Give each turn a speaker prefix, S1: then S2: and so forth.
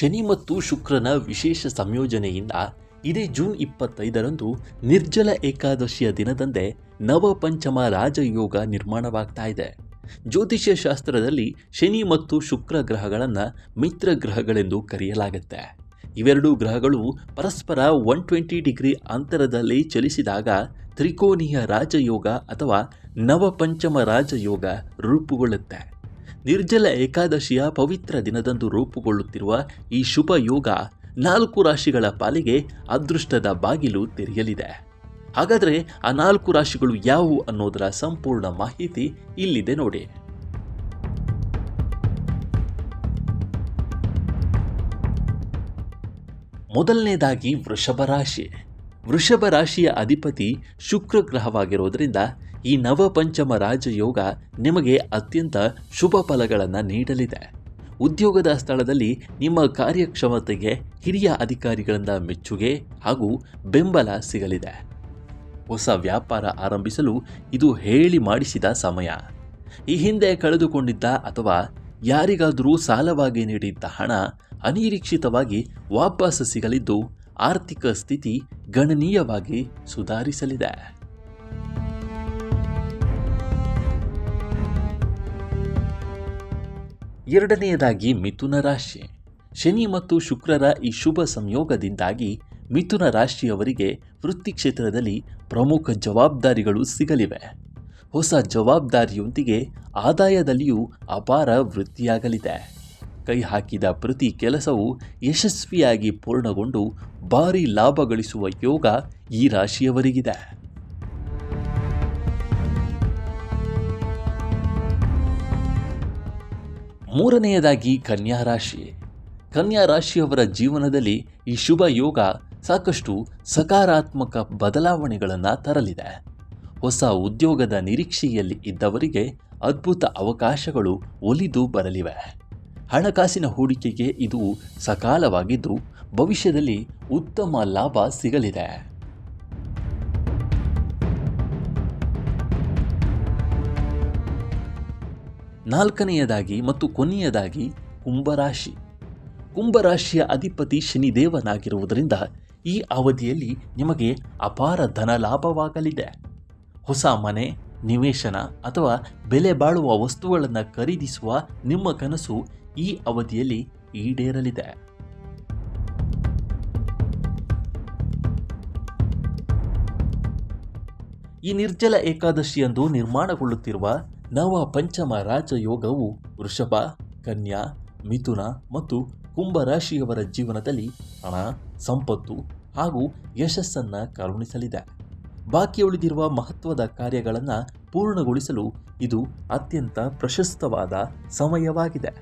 S1: ಶನಿ ಮತ್ತು ಶುಕ್ರನ ವಿಶೇಷ ಸಂಯೋಜನೆಯಿಂದ ಇದೇ ಜೂನ್ 25ರಂದು ನಿರ್ಜಲ ಏಕಾದಶಿಯ ದಿನದಂದೇ ನವಪಂಚಮ ರಾಜಯೋಗ ನಿರ್ಮಾಣವಾಗ್ತಾ ಇದೆ. ಜ್ಯೋತಿಷ್ಯ ಶಾಸ್ತ್ರದಲ್ಲಿ ಶನಿ ಮತ್ತು ಶುಕ್ರ ಗ್ರಹಗಳನ್ನು ಮಿತ್ರ ಗ್ರಹಗಳೆಂದು ಕರೆಯಲಾಗುತ್ತೆ. ಇವೆರಡೂ ಗ್ರಹಗಳು ಪರಸ್ಪರ 120 ಡಿಗ್ರಿ ಅಂತರದಲ್ಲಿ ಚಲಿಸಿದಾಗ ತ್ರಿಕೋನೀಯ ರಾಜಯೋಗ ಅಥವಾ ನವಪಂಚಮ ರಾಜಯೋಗ ರೂಪುಗೊಳ್ಳುತ್ತೆ. ನಿರ್ಜಲ ಏಕಾದಶಿಯ ಪವಿತ್ರ ದಿನದಂದು ರೂಪುಗೊಳ್ಳುತ್ತಿರುವ ಈ ಶುಭ ಯೋಗ 4 ರಾಶಿಗಳ ಪಾಲಿಗೆ ಅದೃಷ್ಟದ ಬಾಗಿಲು ತೆರೆಯಲಿದೆ. ಹಾಗಾದರೆ ಆ 4 ರಾಶಿಗಳು ಯಾವುವು ಅನ್ನೋದರ ಸಂಪೂರ್ಣ ಮಾಹಿತಿ ಇಲ್ಲಿದೆ ನೋಡಿ. ಮೊದಲನೇದಾಗಿ ವೃಷಭ ರಾಶಿ. ವೃಷಭ ರಾಶಿಯ ಅಧಿಪತಿ ಶುಕ್ರ ಗ್ರಹವಾಗಿರೋದ್ರಿಂದ ಈ ನವಪಂಚಮ ರಾಜಯೋಗ ನಿಮಗೆ ಅತ್ಯಂತ ಶುಭ ಫಲಗಳನ್ನು ನೀಡಲಿದೆ. ಉದ್ಯೋಗದ ಸ್ಥಳದಲ್ಲಿ ನಿಮ್ಮ ಕಾರ್ಯಕ್ಷಮತೆಗೆ ಹಿರಿಯ ಅಧಿಕಾರಿಗಳಿಂದ ಮೆಚ್ಚುಗೆ ಹಾಗೂ ಬೆಂಬಲ ಸಿಗಲಿದೆ. ಹೊಸ ವ್ಯಾಪಾರ ಆರಂಭಿಸಲು ಇದು ಹೇಳಿ ಮಾಡಿಸಿದ ಸಮಯ. ಈ ಹಿಂದೆ ಕಳೆದುಕೊಂಡಿದ್ದ ಅಥವಾ ಯಾರಿಗಾದರೂ ಸಾಲವಾಗಿ ನೀಡಿದ್ದ ಹಣ ಅನಿರೀಕ್ಷಿತವಾಗಿ ವಾಪಸ್ ಸಿಗಲಿದ್ದು ಆರ್ಥಿಕ ಸ್ಥಿತಿ ಗಣನೀಯವಾಗಿ ಸುಧಾರಿಸಲಿದೆ. ಎರಡನೆಯದಾಗಿ ಮಿಥುನ ರಾಶಿ. ಶನಿ ಮತ್ತು ಶುಕ್ರರ ಈ ಶುಭ ಸಂಯೋಗದಿಂದಾಗಿ ಮಿಥುನ ರಾಶಿಯವರಿಗೆ ವೃತ್ತಿ ಕ್ಷೇತ್ರದಲ್ಲಿ ಪ್ರಮುಖ ಜವಾಬ್ದಾರಿಗಳು ಸಿಗಲಿವೆ. ಹೊಸ ಜವಾಬ್ದಾರಿಯೊಂದಿಗೆ ಆದಾಯದಲ್ಲಿಯೂ ಅಪಾರ ವೃದ್ಧಿಯಾಗಲಿದೆ. ಕೈ ಹಾಕಿದ ಪ್ರತಿ ಕೆಲಸವು ಯಶಸ್ವಿಯಾಗಿ ಪೂರ್ಣಗೊಂಡು ಭಾರೀ ಲಾಭ ಗಳಿಸುವ ಯೋಗ ಈ ರಾಶಿಯವರಿಗಿದೆ. ಮೂರನೆಯದಾಗಿ ಕನ್ಯಾ ರಾಶಿ. ಕನ್ಯಾ ರಾಶಿಯವರ ಜೀವನದಲ್ಲಿ ಈ ಶುಭ ಯೋಗ ಸಾಕಷ್ಟು ಸಕಾರಾತ್ಮಕ ಬದಲಾವಣೆಗಳನ್ನು ತರಲಿದೆ. ಹೊಸ ಉದ್ಯೋಗದ ನಿರೀಕ್ಷೆಯಲ್ಲಿ ಇದ್ದವರಿಗೆ ಅದ್ಭುತ ಅವಕಾಶಗಳು ಒಲಿದು ಬರಲಿವೆ. ಹಣಕಾಸಿನ ಹೂಡಿಕೆಗೆ ಇದು ಸಕಾಲವಾಗಿದ್ದು ಭವಿಷ್ಯದಲ್ಲಿ ಉತ್ತಮ ಲಾಭ ಸಿಗಲಿದೆ. ನಾಲ್ಕನೆಯದಾಗಿ ಮತ್ತು ಕೊನೆಯದಾಗಿ ಕುಂಭರಾಶಿ. ಕುಂಭರಾಶಿಯ ಅಧಿಪತಿ ಶನಿದೇವನಾಗಿರುವುದರಿಂದ ಈ ಅವಧಿಯಲ್ಲಿ ನಿಮಗೆ ಅಪಾರ ಧನ ಲಾಭವಾಗಲಿದೆ. ಹೊಸ ಮನೆ, ನಿವೇಶನ ಅಥವಾ ಬೆಲೆ ಬಾಳುವ ವಸ್ತುಗಳನ್ನು ಖರೀದಿಸುವ ನಿಮ್ಮ ಕನಸು ಈ ಅವಧಿಯಲ್ಲಿ ಈಡೇರಲಿದೆ. ಈ ನಿರ್ಜಲ ಏಕಾದಶಿಯಂದು ನಿರ್ಮಾಣಗೊಳ್ಳುತ್ತಿರುವ ನವ ಪಂಚಮ ರಾಜಯೋಗವು ವೃಷಭ, ಕನ್ಯಾ, ಮಿಥುನ ಮತ್ತು ಕುಂಭರಾಶಿಯವರ ಜೀವನದಲ್ಲಿ ಹಣ, ಸಂಪತ್ತು ಹಾಗೂ ಯಶಸ್ಸನ್ನು ಕರುಣಿಸಲಿದೆ. ಬಾಕಿ ಉಳಿದಿರುವ ಮಹತ್ವದ ಕಾರ್ಯಗಳನ್ನು ಪೂರ್ಣಗೊಳಿಸಲು ಇದು ಅತ್ಯಂತ ಪ್ರಶಸ್ತವಾದ ಸಮಯವಾಗಿದೆ.